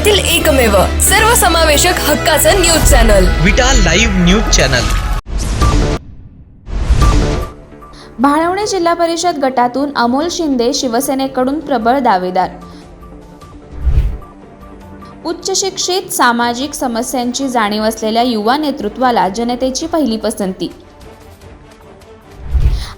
येथील एकमेव सर्वसमावेशक हक्काचं न्यूज चॅनल विटा लाईव्ह न्यूज चॅनल। भाळवणी जिल्हा परिषद गटातून अमोल शिंदे शिवसेनेकडून प्रबळ दावेदार। उच्च शिक्षित, सामाजिक समस्यांची जाणीव असलेल्या युवा नेतृत्वाला जनतेची पहिली पसंती।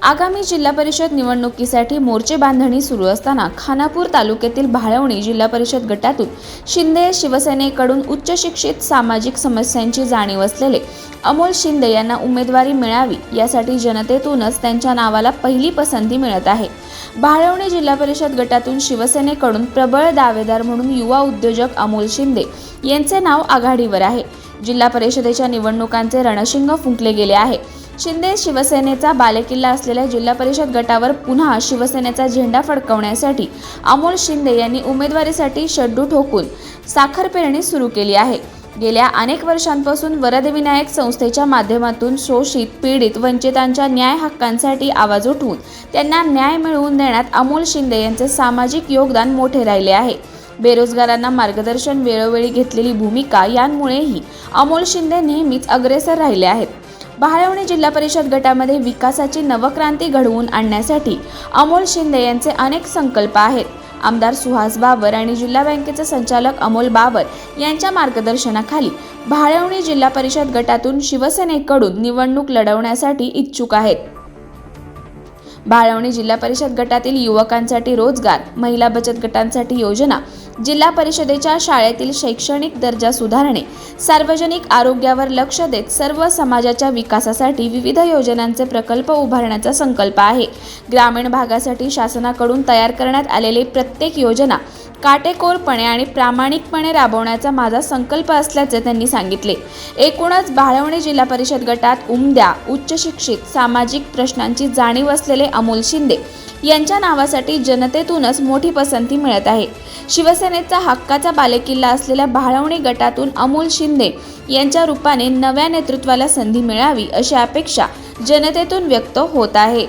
आगामी जिल्हा परिषद निवडणुकीसाठी मोर्चे बांधणी सुरू असताना खानापूर तालुक्यातील भाळवणी जिल्हा परिषद गटातून शिंदे शिवसेनेकडून उच्च शिक्षित, सामाजिक समस्यांची जाणीव असलेले अमोल शिंदे यांना उमेदवारी मिळावी यासाठी जनतेतूनच त्यांच्या नावाला पहिली पसंती मिळत आहे। भाळवणी जिल्हा परिषद गटातून शिवसेनेकडून प्रबळ दावेदार म्हणून युवा उद्योजक अमोल शिंदे यांचे नाव आघाडीवर आहे। जिल्हा परिषदेच्या निवडणुकांचे रणशिंग फुंकले गेले आहे। शिंदे शिवसेनेचा बालेकिल्ला असलेल्या जिल्हा परिषद गटावर पुन्हा शिवसेनेचा झेंडा फडकवण्यासाठी अमोल शिंदे यांनी उमेदवारीसाठी शड्डू ठोकून साखर पेरणी सुरू केली आहे। गेल्या अनेक वर्षांपासून वरदविनायक संस्थेच्या माध्यमातून शोषित, पीडित, वंचितांच्या न्याय हक्कांसाठी आवाज उठवून त्यांना न्याय मिळवून देण्यात अमोल शिंदे यांचे सामाजिक योगदान मोठे राहिले आहे। बेरोजगारांना मार्गदर्शन, वेळोवेळी घेतलेली भूमिका यांमुळेही अमोल शिंदे नेहमीच अग्रेसर राहिले आहेत। भाळवणी जिल्हा परिषद गटामध्ये विकासाची नवक्रांती घडवून आणण्यासाठी अमोल शिंदे यांचे अनेक संकल्प आहेत। आमदार सुहास बाबर आणि जिल्हा बँकेचे संचालक अमोल बाबर यांच्या मार्गदर्शनाखाली भाळवणी जिल्हा परिषद गटातून शिवसेनेकडून निवडणूक लढवण्यासाठी इच्छुक आहेत। भाळवणी जिल्हा परिषद गटातील युवकांसाठी रोजगार, महिला बचत गटांसाठी योजना, जिल्हा परिषदेच्या शाळेतील शैक्षणिक दर्जा सुधारणे, सार्वजनिक आरोग्यावर लक्ष देत सर्व समाजाच्या विकासासाठी विविध योजनांचे प्रकल्प उभारण्याचा संकल्प आहे। ग्रामीण भागासाठी शासनाकडून तयार करण्यात आलेली प्रत्येक योजना काटेकोरपणे आणि प्रामाणिकपणे राबवण्याचा माझा संकल्प असल्याचे त्यांनी सांगितले। एकूणच भाळवणी जिल्हा परिषद गटात उमद्या, उच्च शिक्षित, सामाजिक प्रश्नांची जाणीव असलेले अमोल शिंदे यांच्या नावासाठी जनतेतूनच मोठी पसंती मिळत आहे। शिवसेनेचा हक्काचा बालेकिल्ला असलेल्या भाळवणी गटातून अमोल शिंदे यांच्या रूपाने नव्या नेतृत्वाला संधी मिळावी अशी अपेक्षा जनतेतून व्यक्त होत आहे।